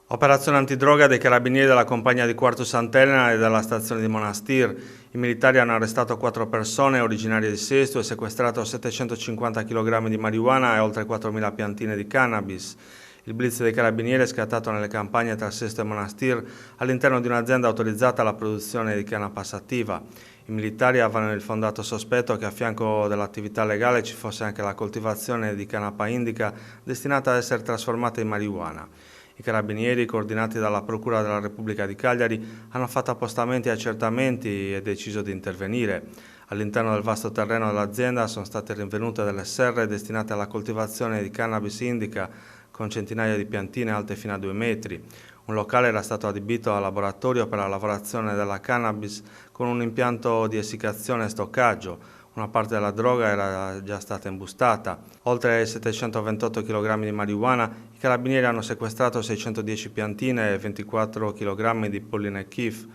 Operazione antidroga dei carabinieri della compagnia di Quarto Sant'Elena e della stazione di Monastir. I militari hanno arrestato 4 persone originarie di Sesto e sequestrato 750 kg di marijuana e oltre 4.000 piantine di cannabis. Il blitz dei carabinieri è scattato nelle campagne tra Sesto e Monastir all'interno di un'azienda autorizzata alla produzione di canapa sativa. I militari avevano il fondato sospetto che a fianco dell'attività legale ci fosse anche la coltivazione di canapa indica destinata ad essere trasformata in marijuana. I carabinieri, coordinati dalla Procura della Repubblica di Cagliari, hanno fatto appostamenti e accertamenti e deciso di intervenire. All'interno del vasto terreno dell'azienda sono state rinvenute delle serre destinate alla coltivazione di cannabis indica con centinaia di piantine alte fino a 2 metri. Un locale era stato adibito a laboratorio per la lavorazione della cannabis con un impianto di essiccazione e stoccaggio. Una parte della droga era già stata imbustata. Oltre ai 728 kg di marijuana, i carabinieri hanno sequestrato 610 piantine e 24 kg di polline Kif,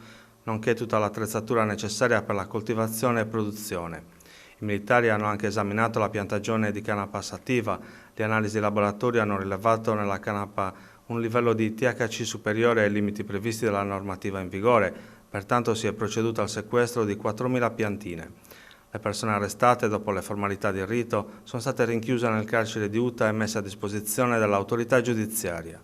nonché tutta l'attrezzatura necessaria per la coltivazione e produzione. I militari hanno anche esaminato la piantagione di canapa sativa. Le analisi di laboratorio hanno rilevato nella canapa un livello di THC superiore ai limiti previsti dalla normativa in vigore, pertanto si è proceduto al sequestro di 4.000 piantine. Le persone arrestate, dopo le formalità di rito, sono state rinchiuse nel carcere di Uta e messe a disposizione dell'autorità giudiziaria.